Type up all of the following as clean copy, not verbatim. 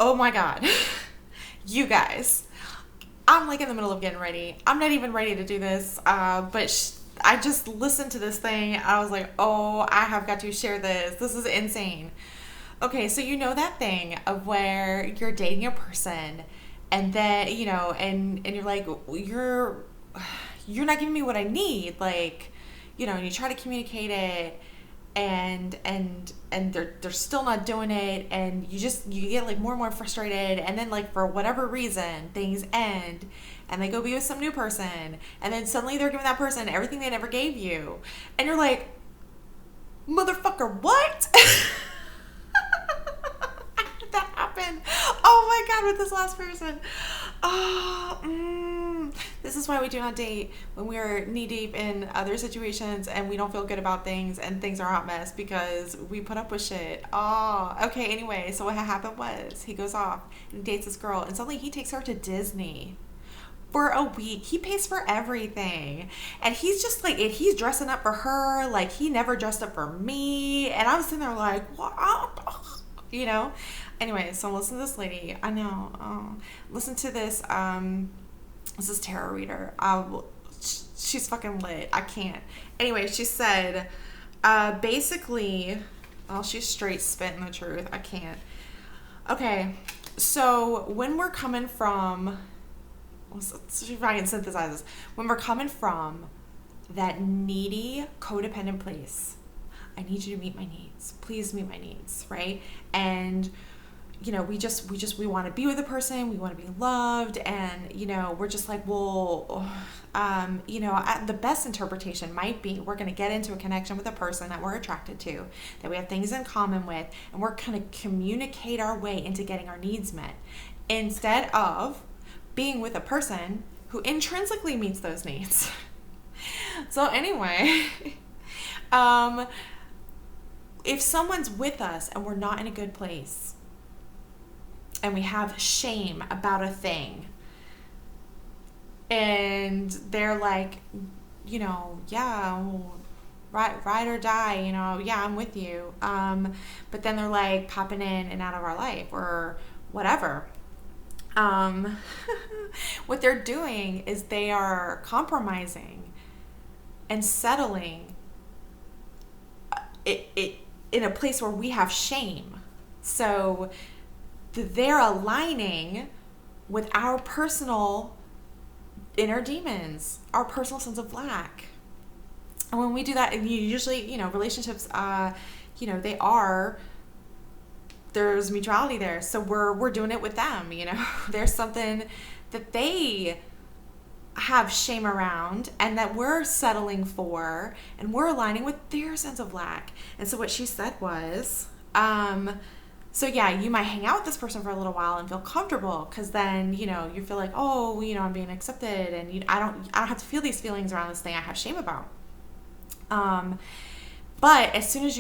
Oh my God. You guys. I'm like in the middle of getting ready. I'm not even ready to do this, but I just listened to this thing. I was like, oh, I have got to share this. This is insane. Okay, so you know that thing of where you're dating a person and then, and you're like, you're not giving me what I need. Like, and you try to communicate it and they're still not doing it, and you get like more and more frustrated, and then like for whatever reason things end and they go be with some new person, and then suddenly they're giving that person everything they never gave you, and you're like, motherfucker, what? I had that happen. Oh my God, with this last person. This is why we do not date when we're knee deep in other situations and we don't feel good about things and things are a hot mess because we put up with shit. Okay, anyway, so what happened was he goes off and he dates this girl, and suddenly he takes her to Disney for a week. He pays for everything, and he's just like, he's dressing up for her like he never dressed up for me, and I'm sitting there like, what? Anyway, so listen to this lady. I know. Listen to this. This is tarot reader. She's fucking lit. I can't. Anyway, she said, basically, she's straight spitting the truth. I can't. Okay, so when we're coming from, let's see if I can synthesize this. When we're coming from that needy, codependent place, I need you to meet my needs. Please meet my needs, right? And we want to be with a person, we want to be loved, and we're just like, well, the best interpretation might be we're going to get into a connection with a person that we're attracted to, that we have things in common with, and we're going to communicate our way into getting our needs met, instead of being with a person who intrinsically meets those needs. So anyway, if someone's with us and we're not in a good place, and we have shame about a thing, and they're like, yeah, ride or die, yeah, I'm with you. But then they're like popping in and out of our life or whatever. What they're doing is they are compromising and settling it in a place where we have shame. So they're aligning with our personal inner demons, our personal sense of lack. And when we do that, and usually, relationships, there's mutuality there. So we're doing it with them, There's something that they have shame around and that we're settling for, and we're aligning with their sense of lack. And so what she said was, so yeah, you might hang out with this person for a little while and feel comfortable, because then, you feel like, oh, I'm being accepted, and I don't have to feel these feelings around this thing I have shame about. But as soon as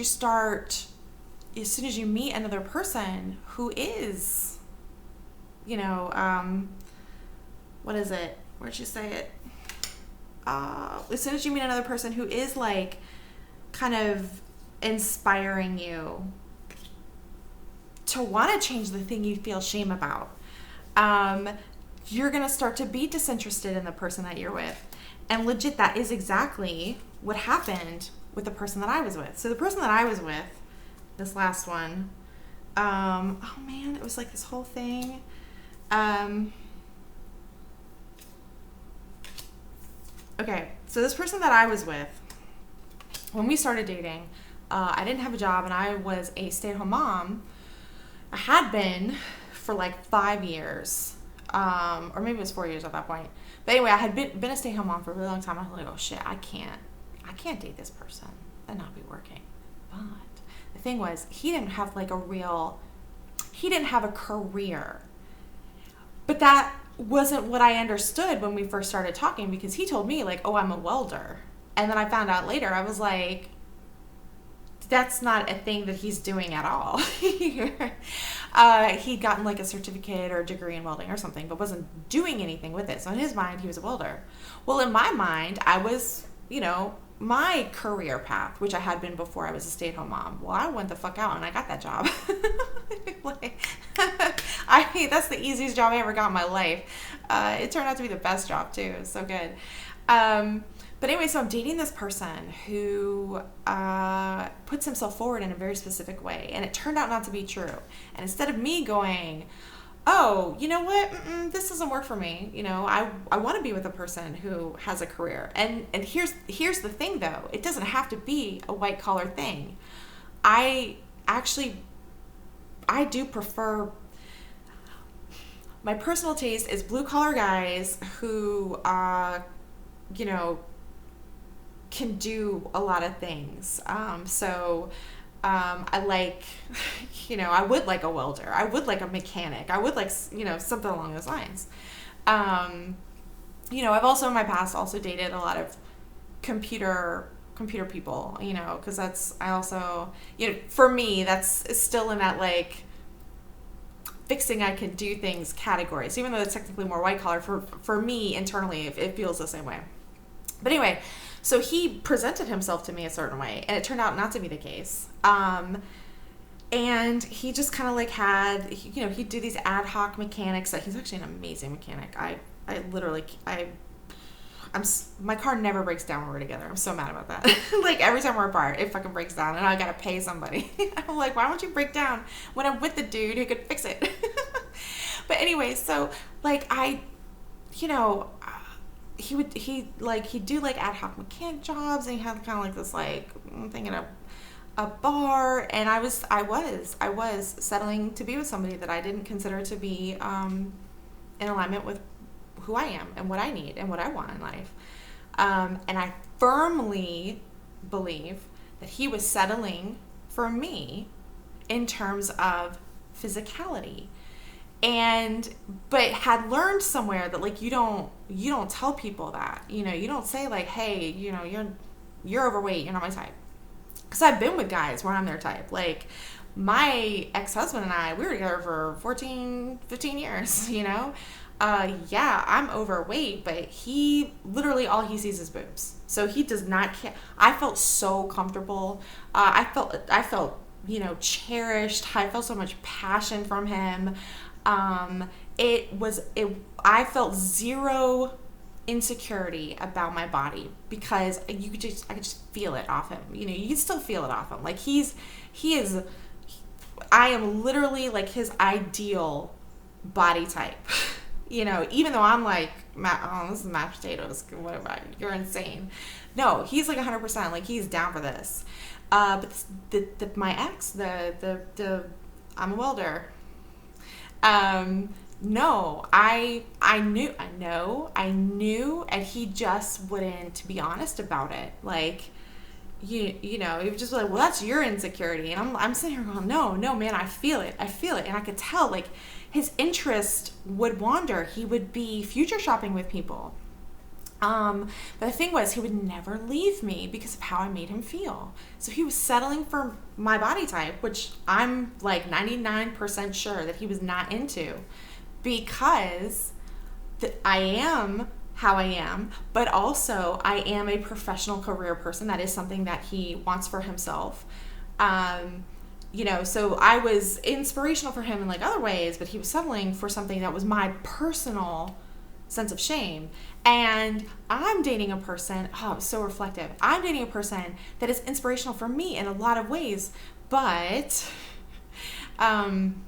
you meet another person who is, what is it? Where'd you say it? As soon as you meet another person who is like kind of inspiring you to want to change the thing you feel shame about, you're going to start to be disinterested in the person that you're with. And legit, that is exactly what happened with the person that I was with. So the person that I was with, this last one, oh man, it was like this whole thing. Okay, so this person that I was with, when we started dating, I didn't have a job, and I was a stay-at-home mom. I had been for like 5 years, or maybe it was 4 years at that point. But anyway, I had been a stay-at-home mom for a really long time. I was like, oh shit, I can't date this person and not be working. But the thing was, he didn't have a career. But that wasn't what I understood when we first started talking, because he told me like, oh, I'm a welder. And then I found out later, I was like, that's not a thing that he's doing at all. He'd gotten like a certificate or a degree in welding or something, but wasn't doing anything with it. So in his mind, he was a welder. Well, in my mind, I was, my career path, which I had been before I was a stay-at-home mom. Well, I went the fuck out and I got that job. I Literally, that's the easiest job I ever got in my life. It turned out to be the best job too. It was so good. But anyway, so I'm dating this person who puts himself forward in a very specific way, and it turned out not to be true. And instead of me going, oh, you know what, this doesn't work for me, you know, I want to be with a person who has a career. And here's the thing, though. It doesn't have to be a white-collar thing. I do prefer, my personal taste is blue-collar guys who, you know, can do a lot of things. I like, you know, I would like a welder. I would like a mechanic. I would like, you know, something along those lines. You know, I've also in my past also dated a lot of computer people, you know, because I also, you know, for me, that's still in that like fixing I can do things categories, even though it's technically more white collar. For me internally, it feels the same way. But anyway, so he presented himself to me a certain way, and it turned out not to be the case. And he just kind of like had, you know, he'd do these ad hoc mechanics. That he's actually an amazing mechanic. My car never breaks down when we're together. I'm so mad about that. Like every time we're apart, it fucking breaks down, and I gotta pay somebody. I'm like, why don't you break down when I'm with the dude who could fix it? But anyway, so like you know, he'd do like ad hoc mechanic jobs, and he had kind of like this like thing in a bar, and I was settling to be with somebody that I didn't consider to be in alignment with who I am and what I need and what I want in life. And I firmly believe that he was settling for me in terms of physicality. But had learned somewhere that like you don't tell people that, you know, you don't say like, hey, you know, you're overweight, you're not my type. Because I've been with guys where I'm their type. Like my ex-husband and I, we were together for 14, 15 years, you know. Yeah, I'm overweight, but he literally all he sees is boobs. So he does not care. I felt so comfortable. I felt, you know, cherished. I felt so much passion from him. I felt zero insecurity about my body because I could just feel it off him. You know, you can still feel it off him. Like I am literally like his ideal body type. You know, even though I'm like, oh, this is mashed potatoes, whatever, you're insane. No, he's like 100%, like he's down for this. But my ex, I'm a welder. No, I knew, and he just wouldn't be honest about it. Like, you know, he was just like, well, that's your insecurity. And I'm sitting here going, no, man, I feel it. And I could tell, like, his interest would wander. He would be future shopping with people. But the thing was, he would never leave me because of how I made him feel. So he was settling for my body type, which I'm like 99% sure that he was not into, because I am how I am, but also I am a professional career person. That is something that he wants for himself. You know, so I was inspirational for him in like other ways, but he was settling for something that was my personal sense of shame. And I'm dating a person, oh, so reflective. I'm dating a person that is inspirational for me in a lot of ways, but I'm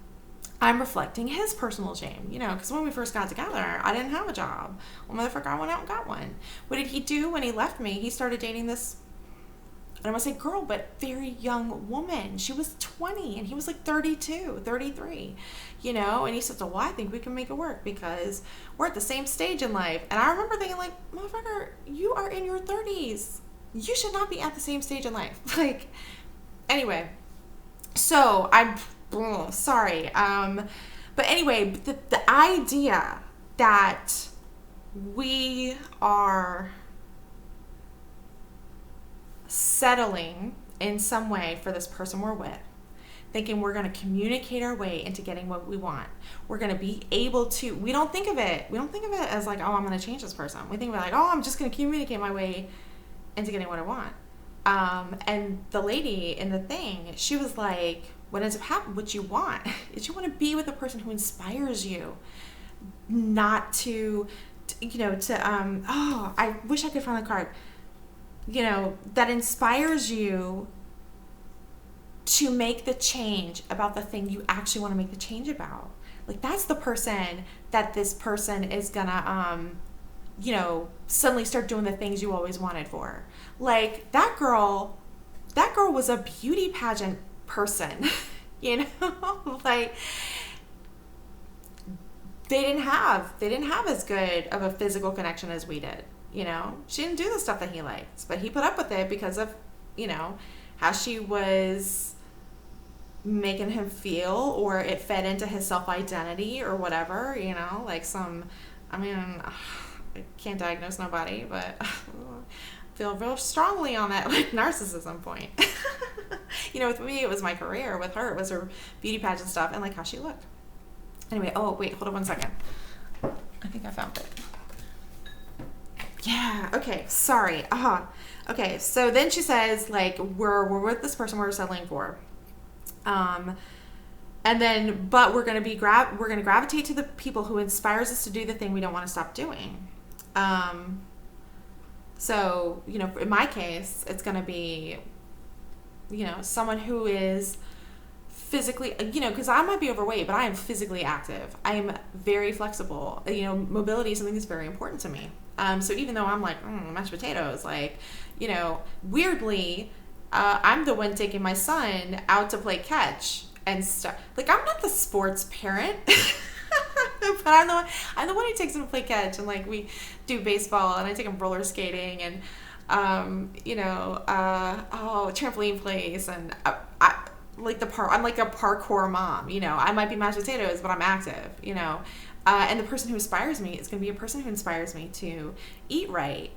reflecting his personal shame, you know, because when we first got together, I didn't have a job. Well, motherfucker, I went out and got one. What did he do when he left me? He started dating this, I don't want to say girl, but very young woman. She was 20 and he was like 32, 33, you know, and he said, well, I think we can make it work because we're at the same stage in life. And I remember thinking like, motherfucker, you are in your 30s. You should not be at the same stage in life. Like, anyway, so I'm sorry. But anyway, the idea that we are settling in some way for this person we're with, thinking we're going to communicate our way into getting what we want. We're going to be able to, we don't think of it as like, oh, I'm going to change this person. We think of it like, oh, I'm just going to communicate my way into getting what I want. And the lady in the thing, she was like, what ends up happening, what you want is you want to be with a person who inspires you, not to I wish I could find the card, that inspires you to make the change about the thing you actually want to make the change about. Like, that's the person that this person is gonna, suddenly start doing the things you always wanted for. Like, that girl was a beauty pageant person, like, they didn't have as good of a physical connection as we did. She didn't do the stuff that he liked, but he put up with it because of, how she was making him feel, or it fed into his self-identity or whatever, like I can't diagnose nobody, but I feel real strongly on that, like, narcissism point. With me, it was my career. With her, it was her beauty pageant stuff and, like, how she looked. Anyway, oh, wait, hold on 1 second. I think I found it. Yeah, okay, sorry. Okay, so then she says, like, we're with this person we're settling for. And then, but we're going to gravitate to the people who inspires us to do the thing we don't want to stop doing. So, in my case, it's going to be, someone who is physically, because I might be overweight, but I am physically active. I am very flexible. Mobility is something that's very important to me. So even though I'm like, mashed potatoes, like, weirdly, I'm the one taking my son out to play catch and stuff. Like, I'm not the sports parent, but I'm the one who takes him to play catch, and, like, we do baseball, and I take him roller skating, and trampoline place, and I'm like a parkour mom. I might be mashed potatoes, but I'm active. And the person who inspires me is going to be a person who inspires me to eat right.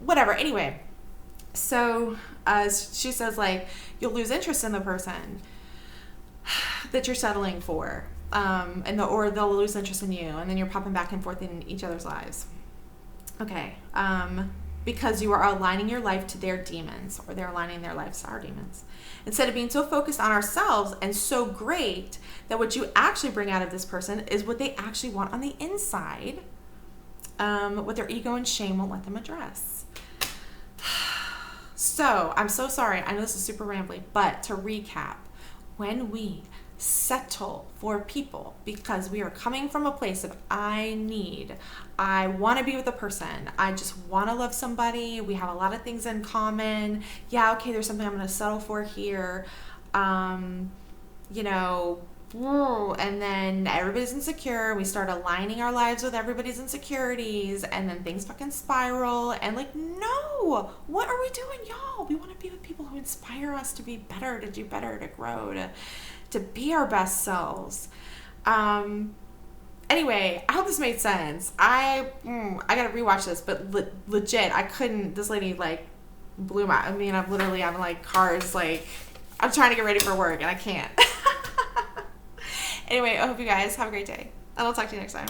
Whatever. Anyway, so she says, like, you'll lose interest in the person that you're settling for, or they'll lose interest in you, and then you're popping back and forth in each other's lives. Okay, because you are aligning your life to their demons, or they're aligning their lives to our demons. Instead of being so focused on ourselves and so great that what you actually bring out of this person is what they actually want on the inside, what their ego and shame won't let them address. So, I'm so sorry. I know this is super rambly, but to recap, when we settle for people because we are coming from a place of I want to be with a person, I just want to love somebody, we have a lot of things in common, yeah, okay, there's something I'm going to settle for here, and then everybody's insecure, we start aligning our lives with everybody's insecurities, and then things fucking spiral, and, like, no, what are we doing, y'all? We want to be with people who inspire us to be better, to do better, to grow, to be our best selves. Anyway, I hope this made sense. I gotta rewatch this, but legit, I couldn't. This lady, like, blew my. I mean, I'm like cars, like, I'm trying to get ready for work and I can't. Anyway, I hope you guys have a great day, and I'll talk to you next time.